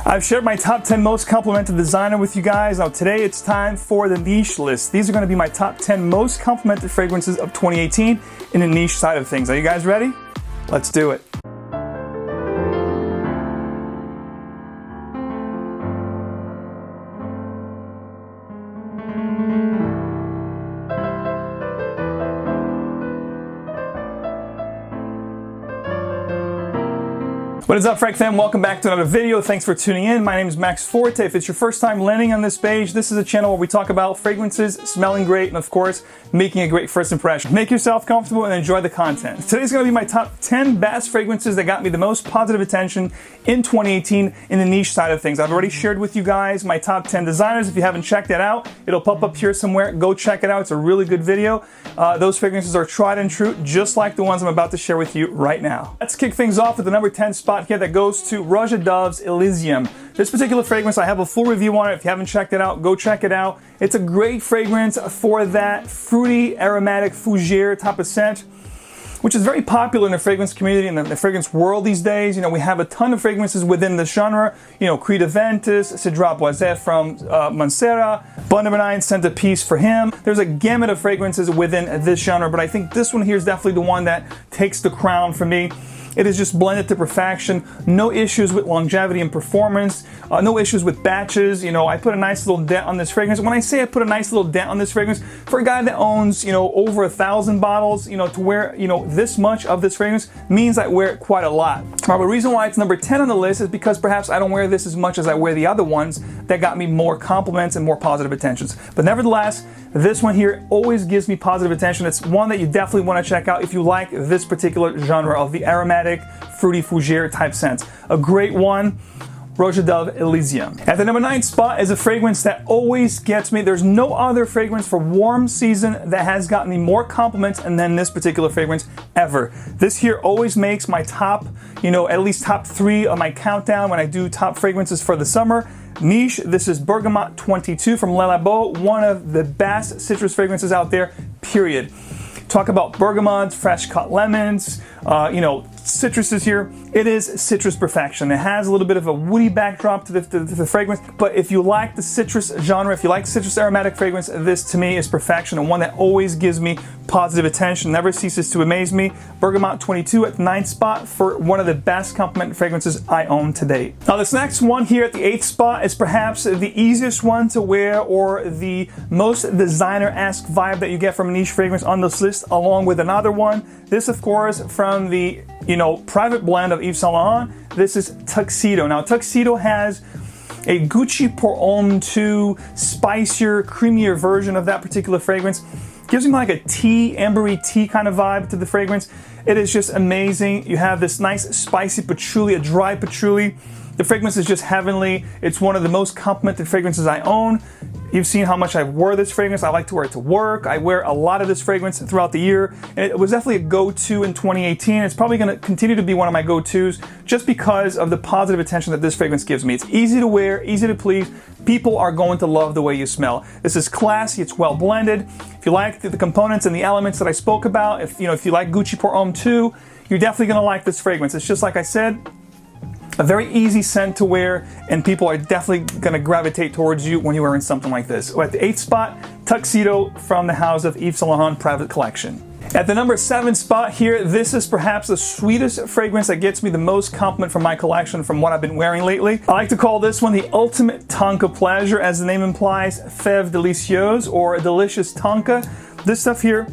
I've shared my top 10 most complimented designer with you guys. Now today it's time for the niche list. These are going to be my top 10 most complimented fragrances of 2018 in the niche side of things. Are you guys ready? Let's do it. What is up, Frag fam? Welcome back to another video. Thanks for tuning in. My name is Max Forti. If it's your first time landing on this page, this is a channel where we talk about fragrances, smelling great, and of course, making a great first impression. Make yourself comfortable and enjoy the content. Today's gonna be my top 10 best fragrances that got me the most positive attention in 2018 in the niche side of things. I've already shared with you guys my top 10 designers. If you haven't checked it out, it'll pop up here somewhere. Go check it out. It's a really good video. Those fragrances are tried and true, just like the ones I'm about to share with you right now. Let's kick things off with the number 10 spot here that goes to Rouge Dove's Elysium. This particular fragrance, I have a full review on it. If you haven't checked it out, go check it out. It's a great fragrance for that fruity, aromatic, fougere type of scent, which is very popular in the fragrance community and the fragrance world these days. You know, we have a ton of fragrances within the genre. You know, Creed Aventus, Cedrat Boisé from Mancera, Bon Number 9, Centerpiece for him. There's a gamut of fragrances within this genre, but I think this one here is definitely the one that takes the crown for me. It is just blended to perfection. No issues with longevity and performance. No issues with batches. You know, I put a nice little dent on this fragrance. When I say I put a nice little dent on this fragrance, for a guy that owns, you know, over 1,000 bottles, you know, to wear, you know, this much of this fragrance means I wear it quite a lot. Now, the reason why it's number 10 on the list is because perhaps I don't wear this as much as I wear the other ones that got me more compliments and more positive attentions. But nevertheless, this one here always gives me positive attention. It's one that you definitely want to check out if you like this particular genre of the aromatic, fruity fougere type scents. A great one, Rouge Dove Elysium. At the number 9 spot is a fragrance that always gets me. There's no other fragrance for warm season that has gotten me more compliments than this particular fragrance ever. This here always makes my top, you know, at least top 3 of my countdown when I do top fragrances for the summer. Niche, this is Bergamot 22 from Le Labo, one of the best citrus fragrances out there, period. Talk about bergamots, fresh cut lemons, you know, citruses here. It is citrus perfection. It has a little bit of a woody backdrop to the fragrance, but if you like the citrus genre, if you like citrus aromatic fragrance, this to me is perfection and one that always gives me positive attention, never ceases to amaze me. Bergamot 22 at the 9th spot for one of the best compliment fragrances I own to date. Now this next one here at the 8th spot is perhaps the easiest one to wear or the most designer-esque vibe that you get from a niche fragrance on this list, along with another one. This of course from the, you know, private blend of Yves Saint Laurent. This is Tuxedo. Now Tuxedo has a Gucci Pour Homme 2 spicier, creamier version of that particular fragrance. Gives me like a tea, ambery tea kind of vibe to the fragrance. It is just amazing. You have this nice spicy patchouli, a dry patchouli. The fragrance is just heavenly. It's one of the most complimented fragrances I own. You've seen how much I wore this fragrance. I like to wear it to work. I wear a lot of this fragrance throughout the year. And it was definitely a go-to in 2018. It's probably going to continue to be one of my go-tos just because of the positive attention that this fragrance gives me. It's easy to wear, easy to please. People are going to love the way you smell. This is classy. It's well blended. If you like the components and the elements that I spoke about, if you like Gucci Pour Homme 2, you're definitely going to like this fragrance. It's just like I said, a very easy scent to wear, and people are definitely going to gravitate towards you when you're wearing something like this. So at the 8th spot, Tuxedo from the house of Yves Saint Laurent Private Collection. At the number 7 spot here, this is perhaps the sweetest fragrance that gets me the most compliment from my collection from what I've been wearing lately. I like to call this one the ultimate tonka pleasure, as the name implies, fève délicieuse or delicious tonka. This stuff here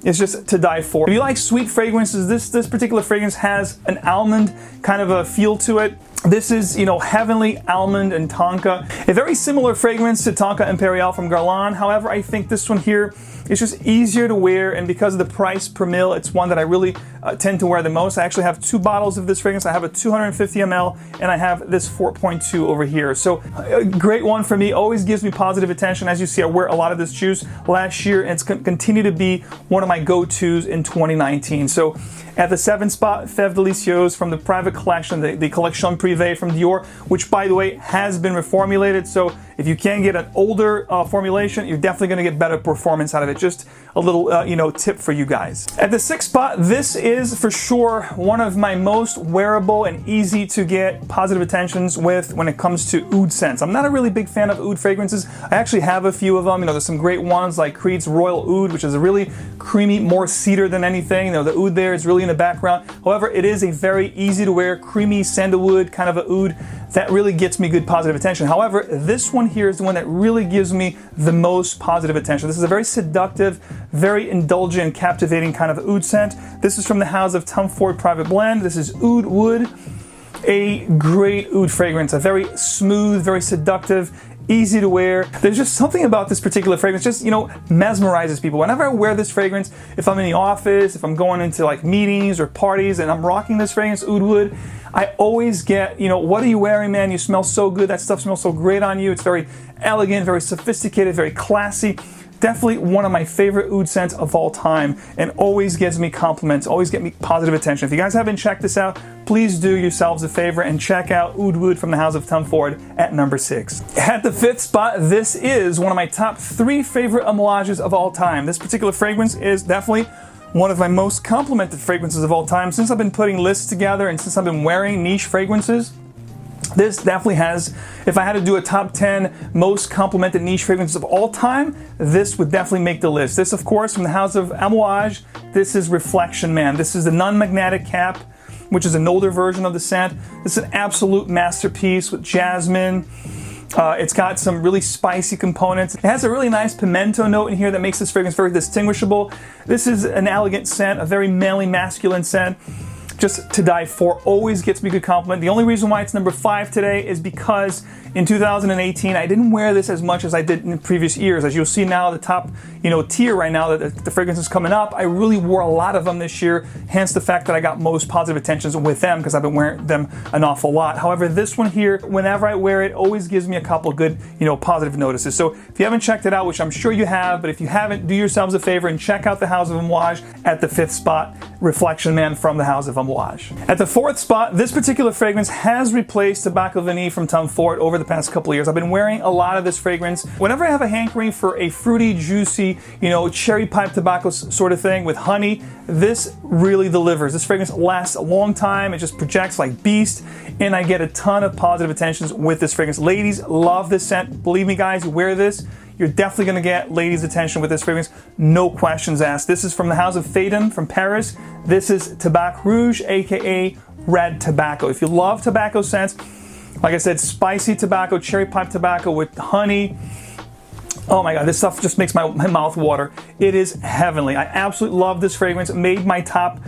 is just to die for. If you like sweet fragrances, this particular fragrance has an almond kind of a feel to it. This is, you know, heavenly almond and tonka. A very similar fragrance to Tonka Imperial from Guerlain. However, I think this one here is just easier to wear, and because of the price per mil, it's one that I really tend to wear the most. I actually have 2 bottles of this fragrance. I have a 250 ml and I have this 4.2 over here. So a great one for me, always gives me positive attention. As you see, I wear a lot of this juice last year and it's continued to be one of my go-tos in 2019. So at the 7th spot, Fève Délicieuse from the private collection, the Collection Privée Privé from Dior, which by the way has been reformulated. So if you can get an older formulation, you're definitely going to get better performance out of it. Just a little tip for you guys. At the sixth spot, this is for sure one of my most wearable and easy to get positive attentions with when it comes to oud scents. I'm not a really big fan of oud fragrances. I actually have a few of them. There's some great ones like Creed's Royal Oud, which is a really creamy, more cedar than anything. The oud there is really in the background. However, it is a very easy to wear, creamy sandalwood kind of a oud that really gets me good positive attention. However, this one here is the one that really gives me the most positive attention. This is a very seductive, very indulgent, captivating kind of oud scent. This is from the house of Tom Ford Private Blend. This is Oud Wood, a great oud fragrance, a very smooth, very seductive, easy to wear. There's just something about this particular fragrance just, mesmerizes people. Whenever I wear this fragrance, if I'm in the office, if I'm going into like meetings or parties and I'm rocking this fragrance, Oud Wood, I always get, what are you wearing, man? You smell so good. That stuff smells so great on you. It's very elegant, very sophisticated, very classy. Definitely one of my favorite oud scents of all time, and always gives me compliments, always get me positive attention. If you guys haven't checked this out, please do yourselves a favor and check out Oud Wood from the house of Tom Ford at number 6. At the 5th spot, this is one of my top 3 favorite homages of all time. This particular fragrance is definitely one of my most complimented fragrances of all time. Since I've been putting lists together and since I've been wearing niche fragrances, this definitely has, if I had to do a top 10 most complimented niche fragrances of all time, this would definitely make the list. This, of course, from the house of Amouage, this is Reflection Man. This is the non-magnetic cap, which is an older version of the scent. This is an absolute masterpiece with jasmine. It's got some really spicy components. It has a really nice pimento note in here that makes this fragrance very distinguishable. This is an elegant scent, a very manly, masculine scent. Just to die for, always gets me good compliment. The only reason why it's number 5 today is because in 2018 I didn't wear this as much as I did in previous years. As you'll see now, the top tier right now that the fragrance is coming up, I really wore a lot of them this year, hence the fact that I got most positive attentions with them because I've been wearing them an awful lot. However, this one here, whenever I wear it, always gives me a couple good positive notices. So if you haven't checked it out, which I'm sure you have, but if you haven't, do yourselves a favor and check out the house of Amouage at the 5th spot, Reflection Man from the house of Amouage. At the 4th spot, this particular fragrance has replaced Tabac Rouge from Tom Ford over the past couple of years. I've been wearing a lot of this fragrance. Whenever I have a hankering for a fruity, juicy, cherry pipe tobacco sort of thing with honey, this really delivers. This fragrance lasts a long time. It just projects like beast, and I get a ton of positive attentions with this fragrance. Ladies love this scent. Believe me, guys, you wear this, you're definitely going to get ladies' attention with this fragrance, no questions asked. This is from the house of Phaidon from Paris. This is Tabac Rouge, aka Red Tobacco. If you love tobacco scents, like I said, spicy tobacco, cherry pipe tobacco with honey, oh my God, this stuff just makes my mouth water. It is heavenly. I absolutely love this fragrance. It made my top,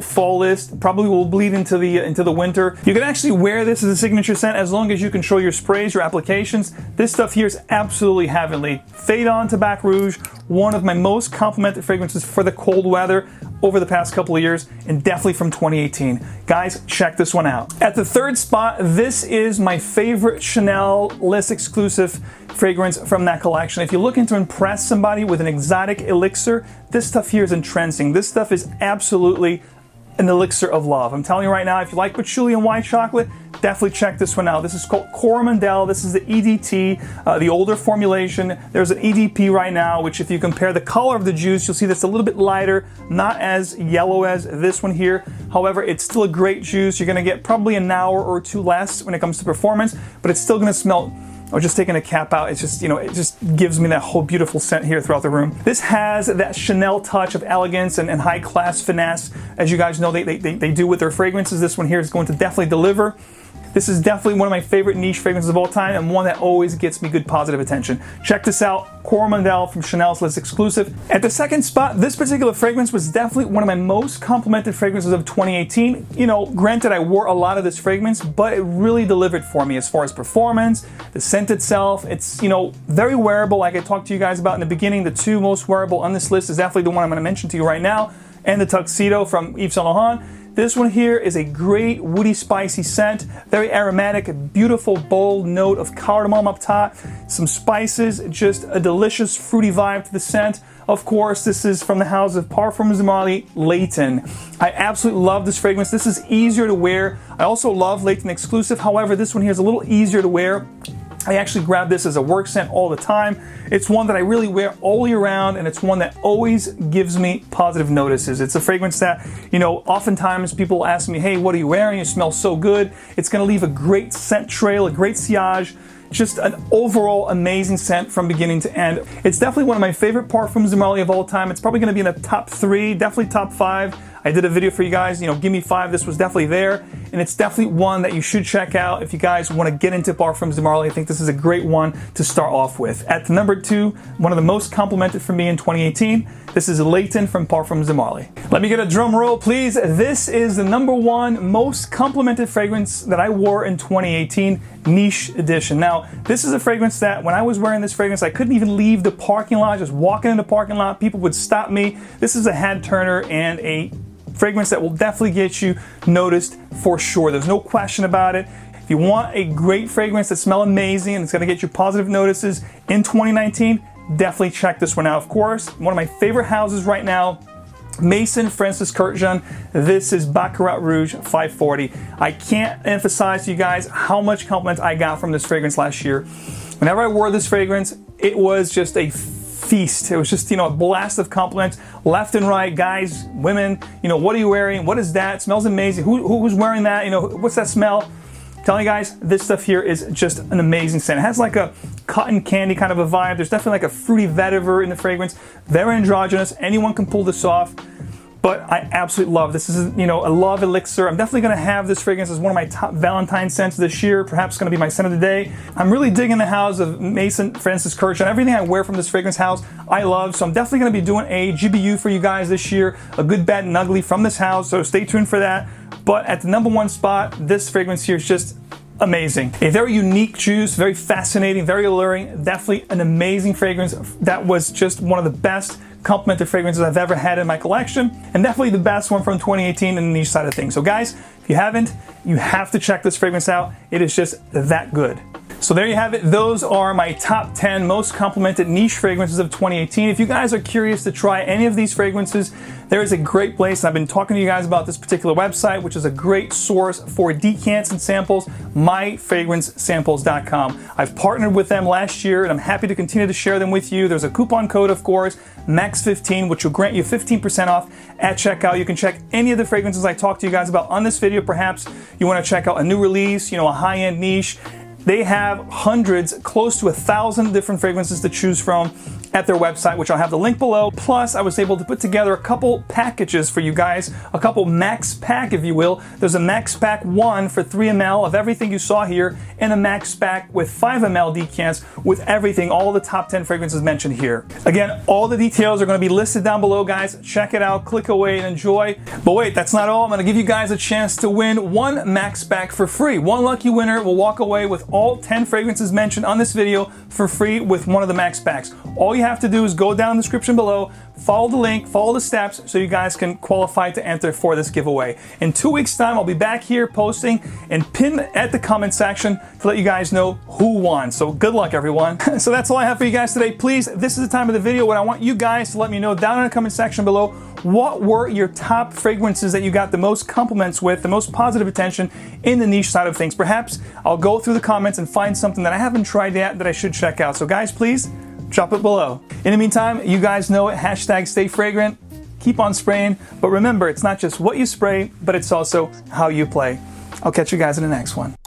fall list. Probably will bleed into the winter. You can actually wear this as a signature scent as long as you control your sprays, your applications. This stuff here is absolutely heavenly. Phaidon Tabac Rouge, one of my most complimented fragrances for the cold weather over the past couple of years, and definitely from 2018. Guys, check this one out. At the 3rd spot, this is my favorite Chanel list exclusive fragrance from that collection. If you're looking to impress somebody with an exotic elixir, this stuff here is entrancing. This stuff is absolutely an elixir of love. I'm telling you right now, if you like patchouli and white chocolate, definitely check this one out. This is called Coromandel. This is the EDT, the older formulation. There's an EDP right now, which if you compare the color of the juice, you'll see that's a little bit lighter, not as yellow as this one here. However, it's still a great juice. You're gonna get probably an hour or 2 less when it comes to performance, but it's still gonna smell, or just taking a cap out, it's just, it just gives me that whole beautiful scent here throughout the room. This has that Chanel touch of elegance and high class finesse. As you guys know, they do with their fragrances. This one here is going to definitely deliver. This is definitely one of my favorite niche fragrances of all time, and one that always gets me good positive attention. Check this out, Coromandel from Chanel's list exclusive. At the 2nd spot, this particular fragrance was definitely one of my most complimented fragrances of 2018. Granted, I wore a lot of this fragrance, but it really delivered for me as far as performance, the scent itself. It's, very wearable, like I talked to you guys about in the beginning. The 2 most wearable on this list is definitely the one I'm going to mention to you right now, and the Tuxedo from Yves Saint Laurent. This one here is a great woody spicy scent, very aromatic, a beautiful bold note of cardamom up top, some spices, just a delicious fruity vibe to the scent. Of course, this is from the house of Parfums Niché, Layton. I absolutely love this fragrance. This is easier to wear. I also love Layton exclusive. However, this one here is a little easier to wear. I actually grab this as a work scent all the time. It's one that I really wear all year round, and it's one that always gives me positive notices. It's a fragrance that, you know, oftentimes people ask me, hey, what are you wearing? You smell so good. It's gonna leave a great scent trail, a great sillage, just an overall amazing scent from beginning to end. It's definitely one of my favorite Parfums Niché of all time. It's probably gonna be in the top 3, definitely top 5. I did a video for you guys, you know, give me 5. This was definitely there, and it's definitely one that you should check out if you guys want to get into Parfums Niché. I think this is a great one to start off with. At number 2, one of the most complimented for me in 2018, this is Layton from Parfums Niché. Let me get a drum roll, please. This is the number 1 most complimented fragrance that I wore in 2018, Niche Edition. Now, this is a fragrance that when I was wearing this fragrance, I couldn't even leave the parking lot. Just walking in the parking lot, people would stop me. This is a head turner and a fragrance that will definitely get you noticed for sure. There's no question about it. If you want a great fragrance that smells amazing and it's going to get you positive notices in 2019, definitely check this one out. Of course, one of my favorite houses right now, Maison Francis Kurkdjian. This is Baccarat Rouge 540. I can't emphasize to you guys how much compliments I got from this fragrance last year. Whenever I wore this fragrance, it was just a feast. It was just, you know, a blast of compliments left and right. Guys, women, you know, what are you wearing? What is that? It smells amazing. Who's wearing that? You know, what's that smell? I'm telling you guys, this stuff here is just an amazing scent. It has like a cotton candy kind of a vibe. There's definitely like a fruity vetiver in the fragrance. Very androgynous. Anyone can pull this off. But I absolutely love this. This is, you know, a love elixir. I'm definitely going to have this fragrance as one of my top Valentine scents this year. Perhaps going to be my scent of the day. I'm really digging the house of Maison Francis Kurkdjian. Everything I wear from this fragrance house, I love. So I'm definitely going to be doing a GBU for you guys this year. A good, bad, and ugly from this house. So stay tuned for that. But at the number 1 spot, this fragrance here is just amazing. A very unique juice, very fascinating, very alluring. Definitely an amazing fragrance. That was just one of the best complimented fragrances I've ever had in my collection, and definitely the best one from 2018 in the niche side of things. So guys, if you haven't, you have to check this fragrance out. It is just that good. So there you have it. Those are my top 10 most complimented niche fragrances of 2018. If you guys are curious to try any of these fragrances, there is a great place. I've been talking to you guys about this particular website, which is a great source for decants and samples, myfragrancesamples.com. I've partnered with them last year, and I'm happy to continue to share them with you. There's a coupon code, of course, MAX15, which will grant you 15% off at checkout. You can check any of the fragrances I talked to you guys about on this video. Perhaps you want to check out a new release, you know, a high-end niche. They have hundreds, close to 1,000 different fragrances to choose from at their website, which I'll have the link below. Plus, I was able to put together a couple packages for you guys, a couple MAXPACK, if you will. There's a MAXPACK 1 for 3 ml of everything you saw here, and a MAXPACK with 5 ml decants with everything, all the top 10 fragrances mentioned here. Again, all the details are going to be listed down below, guys. Check it out, click away, and enjoy. But wait, that's not all. I'm going to give you guys a chance to win 1 MAXPACK for free. One lucky winner will walk away with all 10 fragrances mentioned on this video for free with one of the MAXPACKs. All you have to do is go down in the description below, follow the link, follow the steps so you guys can qualify to enter for this giveaway. In 2 weeks' time, I'll be back here posting and pin at the comment section to let you guys know who won. So good luck, everyone. So that's all I have for you guys today. Please, this is the time of the video when I want you guys to let me know down in the comment section below what were your top fragrances that you got the most compliments with, the most positive attention in the niche side of things. Perhaps I'll go through the comments and find something that I haven't tried yet that I should check out. So guys, please drop it below. In the meantime, you guys know it, hashtag stay fragrant, keep on spraying, but remember, it's not just what you spray, but it's also how you play. I'll catch you guys in the next one.